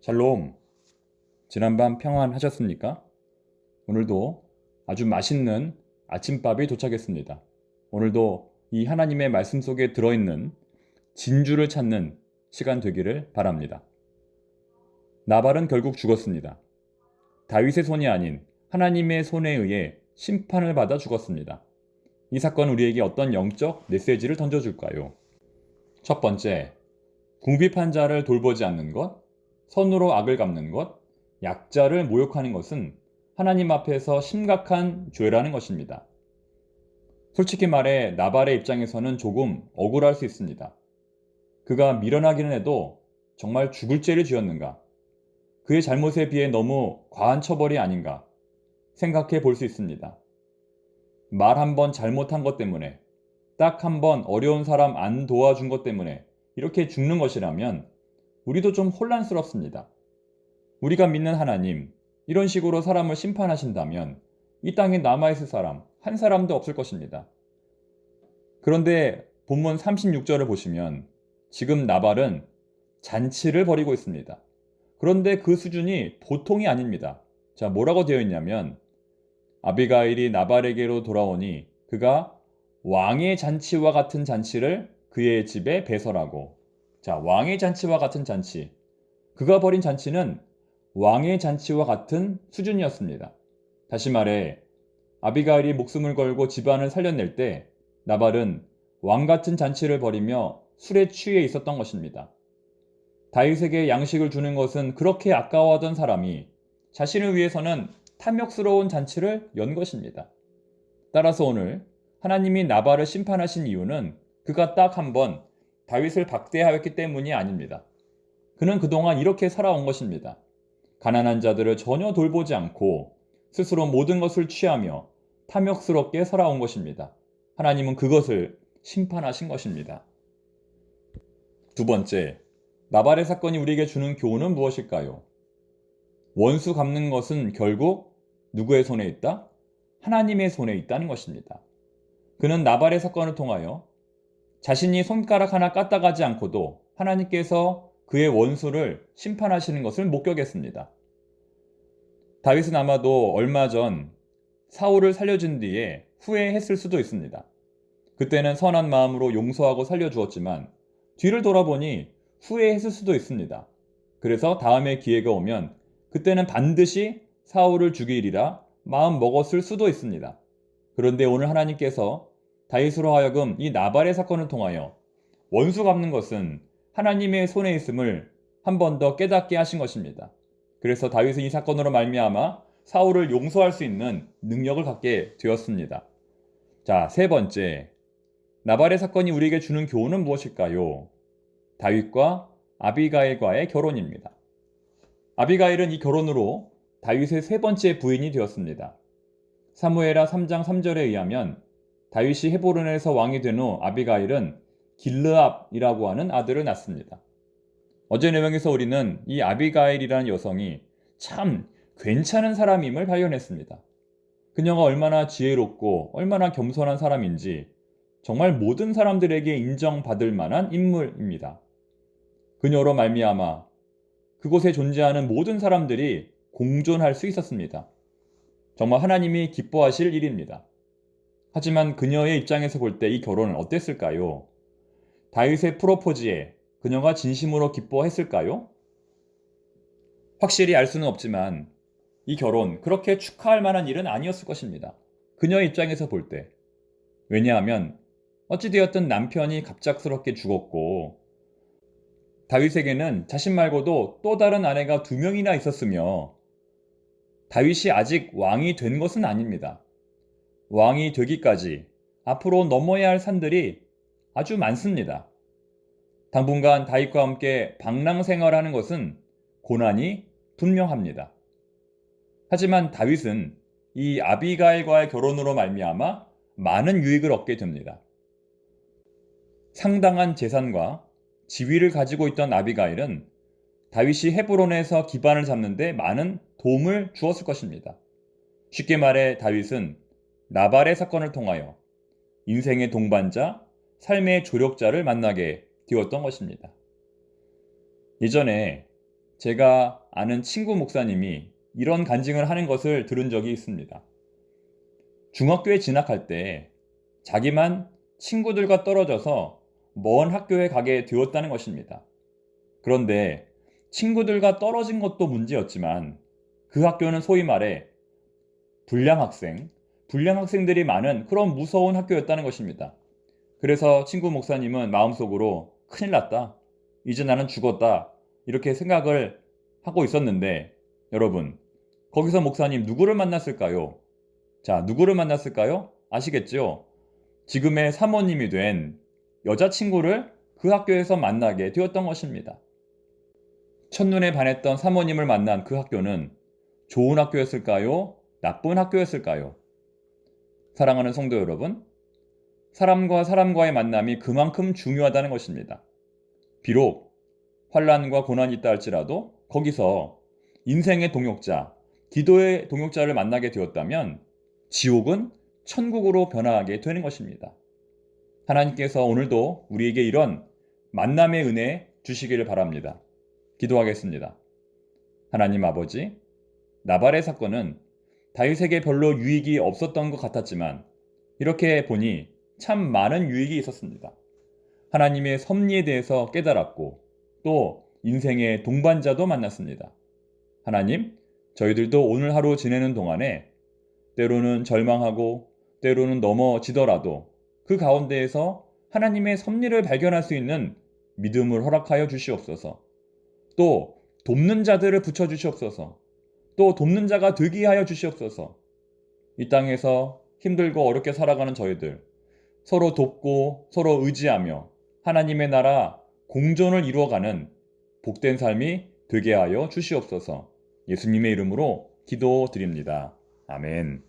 샬롬. 지난밤 평안하셨습니까? 오늘도 아주 맛있는 아침밥이 도착했습니다. 오늘도 이 하나님의 말씀 속에 들어있는 진주를 찾는 시간 되기를 바랍니다. 나발은 결국 죽었습니다. 다윗의 손이 아닌 하나님의 손에 의해 심판을 받아 죽었습니다. 이 사건은 우리에게 어떤 영적 메시지를 던져줄까요? 첫 번째, 궁핍한 자를 돌보지 않는 것, 선으로 악을 갚는 것, 약자를 모욕하는 것은 하나님 앞에서 심각한 죄라는 것입니다. 솔직히 말해 나발의 입장에서는 조금 억울할 수 있습니다. 그가 미련하기는 해도 정말 죽을 죄를 지었는가? 그의 잘못에 비해 너무 과한 처벌이 아닌가? 생각해 볼 수 있습니다. 말 한 번 잘못한 것 때문에, 딱 한 번 어려운 사람 안 도와준 것 때문에 이렇게 죽는 것이라면 우리도 좀 혼란스럽습니다. 우리가 믿는 하나님, 이런 식으로 사람을 심판하신다면 이 땅에 남아있을 사람 한 사람도 없을 것입니다. 그런데 본문 36절을 보시면 지금 나발은 잔치를 벌이고 있습니다. 그런데 그 수준이 보통이 아닙니다. 자, 뭐라고 되어 있냐면 아비가일이 나발에게로 돌아오니 그가 왕의 잔치와 같은 잔치를 그의 집에 배설하고, 자, 왕의 잔치와 같은 잔치. 그가 벌인 잔치는 왕의 잔치와 같은 수준이었습니다. 다시 말해 아비가일이 목숨을 걸고 집안을 살려낼 때 나발은 왕 같은 잔치를 벌이며 술에 취해 있었던 것입니다. 다윗에게 양식을 주는 것은 그렇게 아까워하던 사람이 자신을 위해서는 탐욕스러운 잔치를 연 것입니다. 따라서 오늘 하나님이 나발을 심판하신 이유는 그가 딱 한 번 다윗을 박대하였기 때문이 아닙니다. 그는 그동안 이렇게 살아온 것입니다. 가난한 자들을 전혀 돌보지 않고 스스로 모든 것을 취하며 탐욕스럽게 살아온 것입니다. 하나님은 그것을 심판하신 것입니다. 두 번째, 나발의 사건이 우리에게 주는 교훈은 무엇일까요? 원수 갚는 것은 결국 누구의 손에 있다? 하나님의 손에 있다는 것입니다. 그는 나발의 사건을 통하여 자신이 손가락 하나 까딱하지 않고도 하나님께서 그의 원수를 심판하시는 것을 목격했습니다. 다윗은 아마도 얼마 전 사울을 살려준 뒤에 후회했을 수도 있습니다. 그때는 선한 마음으로 용서하고 살려주었지만 뒤를 돌아보니 후회했을 수도 있습니다. 그래서 다음에 기회가 오면 그때는 반드시 사울을 죽이리라 마음 먹었을 수도 있습니다. 그런데 오늘 하나님께서 다윗으로 하여금 이 나발의 사건을 통하여 원수 갚는 것은 하나님의 손에 있음을 한 번 더 깨닫게 하신 것입니다. 그래서 다윗은 이 사건으로 말미암아 사울을 용서할 수 있는 능력을 갖게 되었습니다. 자, 세 번째, 나발의 사건이 우리에게 주는 교훈은 무엇일까요? 다윗과 아비가일과의 결혼입니다. 아비가일은 이 결혼으로 다윗의 세 번째 부인이 되었습니다. 사무엘하 3장 3절에 의하면 다윗이 헤브론에서 왕이 된 후 아비가일은 길르압이라고 하는 아들을 낳습니다. 어제 내용에서 우리는 이 아비가일이라는 여성이 참 괜찮은 사람임을 발견했습니다. 그녀가 얼마나 지혜롭고 얼마나 겸손한 사람인지 정말 모든 사람들에게 인정받을 만한 인물입니다. 그녀로 말미암아 그곳에 존재하는 모든 사람들이 공존할 수 있었습니다. 정말 하나님이 기뻐하실 일입니다. 하지만 그녀의 입장에서 볼 때 이 결혼은 어땠을까요? 다윗의 프로포즈에 그녀가 진심으로 기뻐했을까요? 확실히 알 수는 없지만 이 결혼 그렇게 축하할 만한 일은 아니었을 것입니다. 그녀의 입장에서 볼 때. 왜냐하면 어찌되었든 남편이 갑작스럽게 죽었고 다윗에게는 자신 말고도 또 다른 아내가 2명이나 있었으며 다윗이 아직 왕이 된 것은 아닙니다. 왕이 되기까지 앞으로 넘어야 할 산들이 아주 많습니다. 당분간 다윗과 함께 방랑 생활하는 것은 고난이 분명합니다. 하지만 다윗은 이 아비가일과의 결혼으로 말미암아 많은 유익을 얻게 됩니다. 상당한 재산과 지위를 가지고 있던 아비가일은 다윗이 헤브론에서 기반을 잡는 데 많은 도움을 주었을 것입니다. 쉽게 말해 다윗은 나발의 사건을 통하여 인생의 동반자, 삶의 조력자를 만나게 되었던 것입니다. 예전에 제가 아는 친구 목사님이 이런 간증을 하는 것을 들은 적이 있습니다. 중학교에 진학할 때 자기만 친구들과 떨어져서 먼 학교에 가게 되었다는 것입니다. 그런데 친구들과 떨어진 것도 문제였지만 그 학교는 소위 말해 불량학생들이 많은 그런 무서운 학교였다는 것입니다. 그래서 친구 목사님은 마음속으로 큰일 났다. 이제 나는 죽었다. 이렇게 생각을 하고 있었는데 여러분, 거기서 목사님 누구를 만났을까요? 자, 누구를 만났을까요? 아시겠죠? 지금의 사모님이 된 여자친구를 그 학교에서 만나게 되었던 것입니다. 첫눈에 반했던 사모님을 만난 그 학교는 좋은 학교였을까요? 나쁜 학교였을까요? 사랑하는 성도 여러분, 사람과 사람과의 만남이 그만큼 중요하다는 것입니다. 비록 환난과 고난이 있다 할지라도 거기서 인생의 동역자, 기도의 동역자를 만나게 되었다면 지옥은 천국으로 변화하게 되는 것입니다. 하나님께서 오늘도 우리에게 이런 만남의 은혜 주시기를 바랍니다. 기도하겠습니다. 하나님 아버지, 나발의 사건은 다윗에게 별로 유익이 없었던 것 같았지만 이렇게 보니 참 많은 유익이 있었습니다. 하나님의 섭리에 대해서 깨달았고 또 인생의 동반자도 만났습니다. 하나님, 저희들도 오늘 하루 지내는 동안에 때로는 절망하고 때로는 넘어지더라도 그 가운데에서 하나님의 섭리를 발견할 수 있는 믿음을 허락하여 주시옵소서. 또 돕는 자들을 붙여주시옵소서. 또 돕는 자가 되게 하여 주시옵소서. 이 땅에서 힘들고 어렵게 살아가는 저희들 서로 돕고 서로 의지하며 하나님의 나라 공존을 이루어가는 복된 삶이 되게 하여 주시옵소서. 예수님의 이름으로 기도드립니다. 아멘.